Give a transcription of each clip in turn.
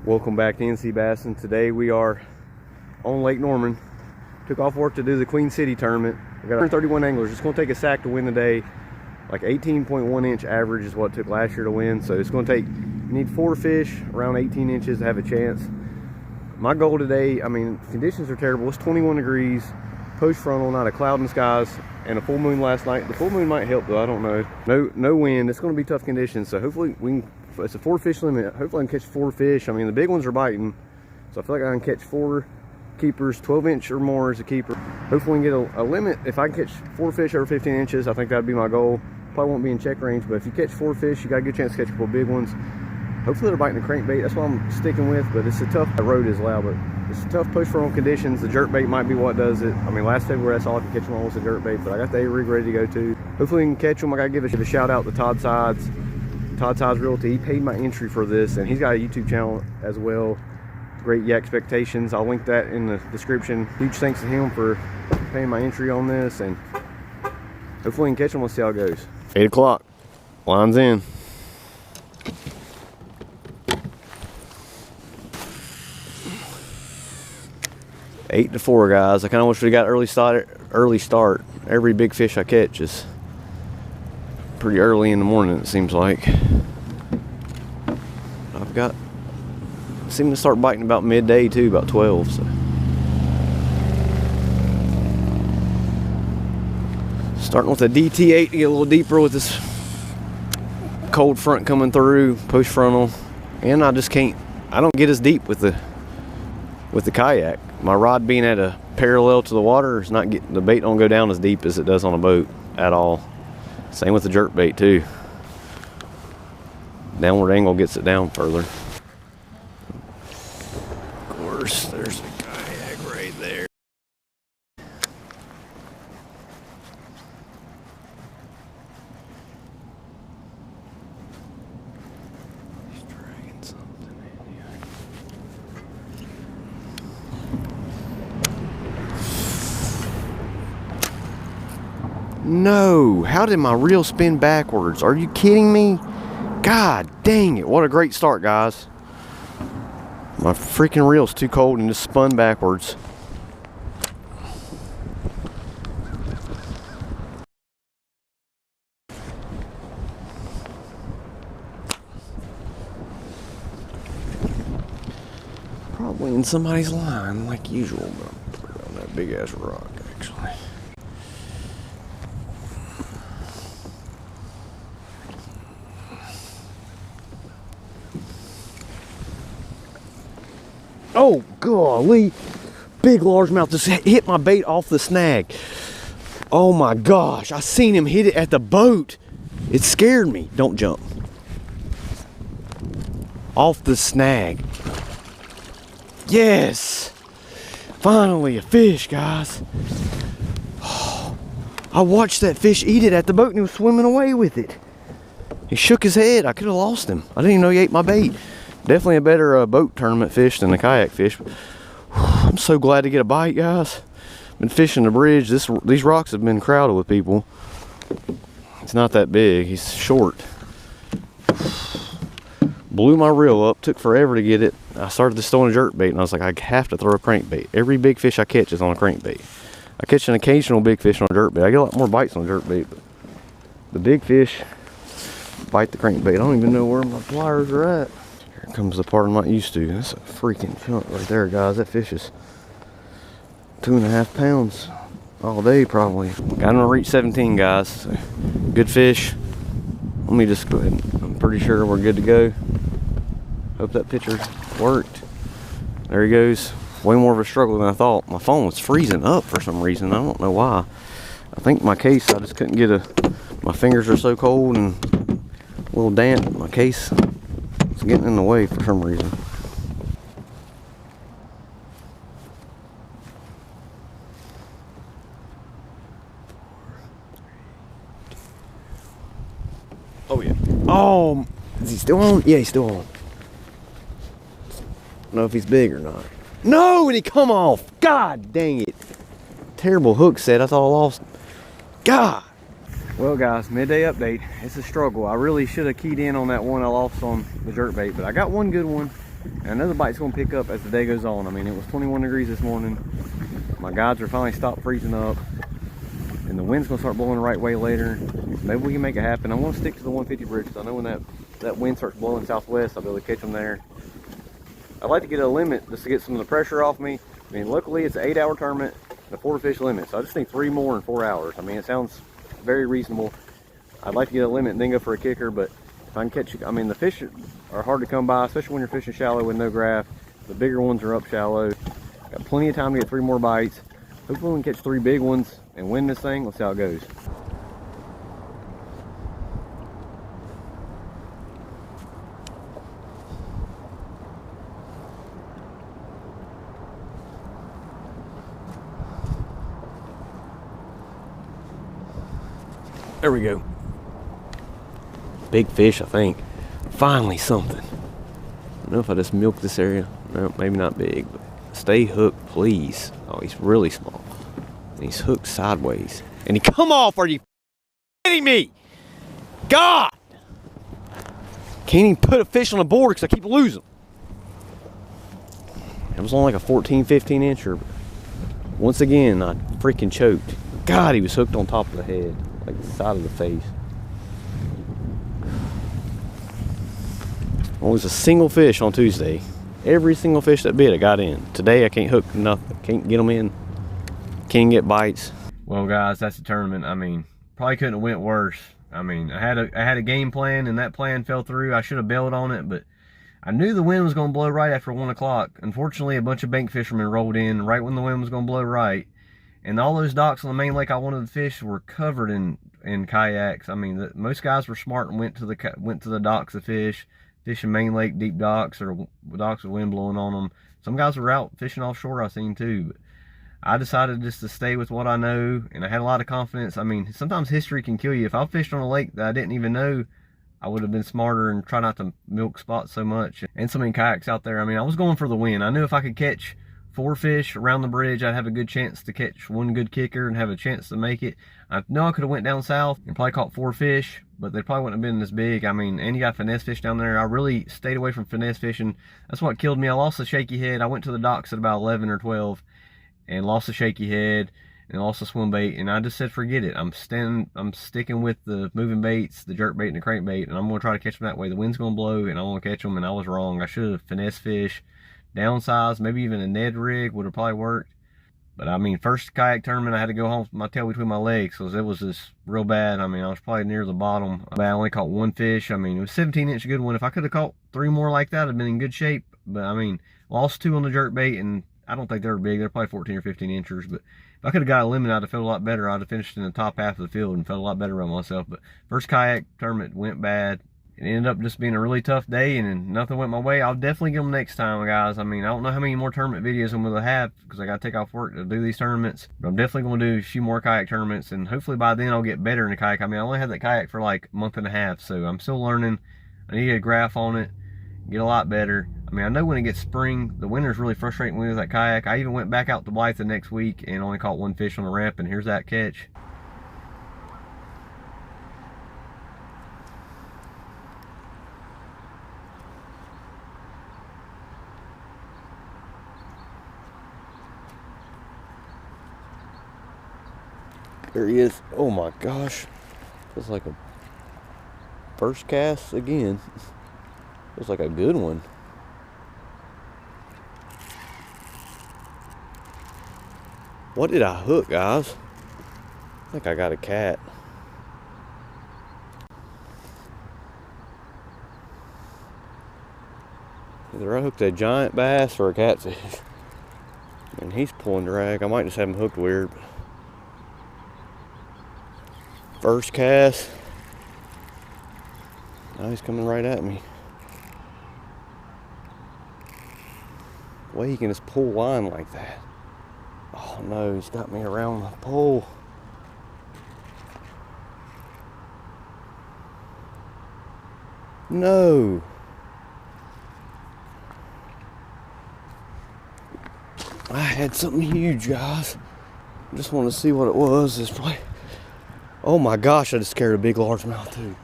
Welcome back to NC Bass, and today we are on Lake Norman. Took off work to do the Queen City tournament. We got 131 anglers. It's going to take a sack to win the day. Like 18.1 inch average is what it took last year to win. So it's going to take, you need 4 fish around 18 inches to have a chance. My goal today, I mean, conditions are terrible. It's 21 degrees, post frontal, not a cloud in the skies, and a full moon last night. The full moon might help though, I don't know. No wind. It's going to be tough conditions. So hopefully we can, it's a 4 fish limit. Hopefully I can catch 4 fish. I mean, the big ones are biting. So I feel like I can catch 4 keepers. 12 inch or more is a keeper. Hopefully we can get a limit. If I can catch 4 fish over 15 inches, I think that'd be my goal. Probably won't be in check range, but if you catch 4 fish, you got a good chance to catch a couple big ones. Hopefully they're biting the crankbait. That's what I'm sticking with, but it's a tough, the road is loud, but it's a tough post frontal conditions. The jerkbait might be what does it. I mean, last February, that's all I could catch them on was a jerkbait, but I got the A-rig ready to go too. Hopefully we can catch them. I gotta give a shout out to Todd Sides. Todd Sides Realty. He paid my entry for this, and he's got a YouTube channel as well. Great Yeah Expectations. I'll link that in the description. Huge thanks to him for paying my entry on this, and hopefully we can catch them. Let's see how it goes. 8 o'clock. Line's in. Eight to 4, guys. I kind of wish we got early start. Every big fish I catch is pretty early in the morning, it seems like. I seem to start biting about midday too, about 12. So starting with a DT8 to get a little deeper with this cold front coming through, push frontal, and I don't get as deep with the kayak. My rod being at a parallel to the water is not getting, the bait don't go down as deep as it does on a boat at all. Same with the jerk bait too. Downward angle gets it down further. Of course, there's the kayak right there. He's dragging something in here. No, how did my reel spin backwards? Are you kidding me? God dang it, what a great start, guys. My freaking reel's too cold and just spun backwards. Probably in somebody's line like usual, but I'll put it on that big ass rock actually. Oh, golly. Big largemouth just hit my bait off the snag. Oh my gosh. I seen him hit it at the boat. It scared me. Don't jump. Off the snag. Yes. Finally a fish, guys. Oh, I watched that fish eat it at the boat and he was swimming away with it. He shook his head. I could have lost him. I didn't even know he ate my bait. Definitely a better boat tournament fish than the kayak fish. I'm so glad to get a bite, guys. Been fishing the bridge. These rocks have been crowded with people. It's not that big. He's short. Blew my reel up. Took forever to get it. I started just throwing a jerk bait, and I was like, I have to throw a crankbait. Every big fish I catch is on a crankbait. I catch an occasional big fish on a jerk bait. I get a lot more bites on a jerk bait, but the big fish bite the crankbait. I don't even know where my pliers are at. Here comes the part I'm not used to. That's a freaking chunk right there, guys. That fish is 2.5 pounds all day, probably. Got him to reach 17, guys. So, good fish. Let me just go ahead. I'm pretty sure we're good to go. Hope that picture worked. There he goes. Way more of a struggle than I thought. My phone was freezing up for some reason. I don't know why. I think my case, I just couldn't get my fingers are so cold and a little damp. My case is getting in the way for some reason. Oh yeah. Oh, is he still on? Yeah, he's still on. I don't know if he's big or not. No, and he come off. God dang it. Terrible hook set. I thought I lost him. God. Well, guys, midday update. It's a struggle. I really should have keyed in on that one I lost on the jerkbait, but I got one good one. And another bite's gonna pick up as the day goes on. I mean, it was 21 degrees this morning. My guides are finally stopped freezing up, and the wind's gonna start blowing the right way later. Maybe we can make it happen. I'm gonna stick to the 150 bridge because I know when that wind starts blowing southwest, I'll be able to catch them there. I'd like to get a limit just to get some of the pressure off me. I mean, luckily it's an 8-hour tournament, a 4-fish limit, so I just think 3 more in 4 hours. I mean, it sounds very reasonable. I'd like to get a limit and then go for a kicker, but if I can catch, I mean, the fish are hard to come by, especially when you're fishing shallow with no graph. The bigger ones are up shallow. Got plenty of time to get 3 more bites. Hopefully we can catch 3 big ones and win this thing. Let's see how it goes. There we go. Big fish, I think. Finally something. I don't know if I just milked this area. No, maybe not big, but stay hooked, please. Oh, he's really small. And he's hooked sideways. And he come off, are you kidding me? God! Can't even put a fish on the board because I keep losing. It was only like a 14, 15 incher. Once again, I freaking choked. God, he was hooked on top of the head. Like the side of the face. Only was a single fish on Tuesday. Every single fish that bit I got in. Today I can't hook nothing. Can't get them in. Can't get bites. Well guys, that's the tournament. I mean, probably couldn't have went worse. I mean, I had a game plan and that plan fell through. I should have bailed on it, but I knew the wind was going to blow right after 1 o'clock. Unfortunately, a bunch of bank fishermen rolled in right when the wind was going to blow right. And all those docks on the main lake I wanted to fish were covered in kayaks. I mean, most guys were smart and went to the docks to fish, fishing main lake deep docks or docks with wind blowing on them. Some guys were out fishing offshore, I seen too. But I decided just to stay with what I know, and I had a lot of confidence. I mean, sometimes history can kill you. If I fished on a lake that I didn't even know, I would have been smarter and try not to milk spots so much. And so many kayaks out there. I mean, I was going for the win. I knew if I could catch 4 fish around the bridge, I'd have a good chance to catch 1 good kicker and have a chance to make it. I know I could have went down south and probably caught 4 fish, but they probably wouldn't have been as big. I mean, and you got finesse fish down there. I really stayed away from finesse fishing. That's what killed me. I lost the shaky head. I went to the docks at about 11 or 12 and lost the shaky head and lost the swim bait, and I just said forget it. I'm sticking with the moving baits, the jerk bait and the crankbait, and I'm going to try to catch them that way. The wind's going to blow and I want to catch them, and I was wrong. I should have finesse fish, downsize, maybe even a Ned rig would have probably worked. But I mean, first kayak tournament, I had to go home with my tail between my legs because it was just real bad. I mean, I was probably near the bottom. I only caught 1 fish. I mean, it was 17-inch good one. If I could have caught 3 more like that, I'd been in good shape. But I mean, lost 2 on the jerk bait, and I don't think they were big. They're probably 14 or 15 inchers. But if I could have got a limit, I'd have felt a lot better. I'd have finished in the top half of the field and felt a lot better about myself. But first kayak tournament went bad. It ended up just being a really tough day, and nothing went my way. I'll definitely get them next time, guys. I mean, I don't know how many more tournament videos I'm going to have because I got to take off work to do these tournaments. But I'm definitely going to do a few more kayak tournaments, and hopefully by then I'll get better in the kayak. I mean, I only had that kayak for like a month and a half, so I'm still learning. I need to get a graph on it, get a lot better. I mean, I know when it gets spring, the winter's really frustrating with that kayak. I even went back out to Blythe the next week and only caught 1 fish on the ramp, and here's that catch. There he is. Oh my gosh. It's like a first cast again. It's like a good one. What did I hook, guys? I think I got a cat. Either I hooked a giant bass or a catfish. And he's pulling drag. I might just have him hooked weird. First cast. Now he's coming right at me. The way he can just pull line like that. Oh no, he's got me around the pole. No. I had something huge, guys. I just want to see what it was. It's probably... Oh my gosh, I just scared a big largemouth too.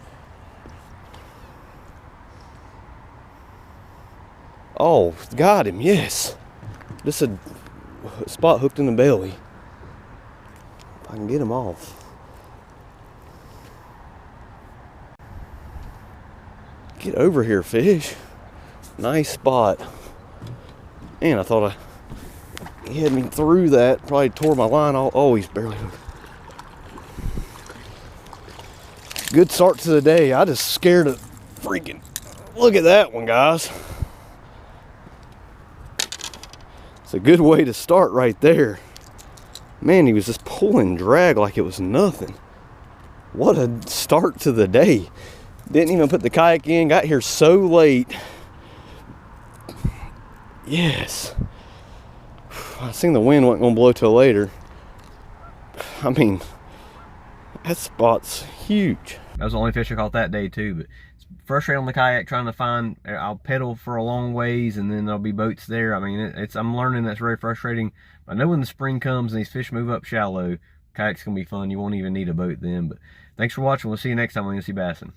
Oh, got him, yes. Just a spot hooked in the belly. If I can get him off. Get over here, fish. Nice spot. Man, I thought he had me through that. Probably tore my line off. Oh, he's barely hooked. Good start to the day. I just scared of freaking. Look at that one, guys. It's a good way to start right there. Man, he was just pulling drag like it was nothing. What a start to the day. Didn't even put the kayak in. Got here so late. Yes. I seen the wind wasn't gonna blow till later. I mean, that spot's huge. That was the only fish I caught that day too, but it's frustrating on the kayak trying to find. I'll pedal for a long ways and then there'll be boats there. I mean, I'm learning that's very frustrating. I know when the spring comes and these fish move up shallow, kayak's gonna be fun. You won't even need a boat then. But thanks for watching. We'll see you next time on NC Bassin'.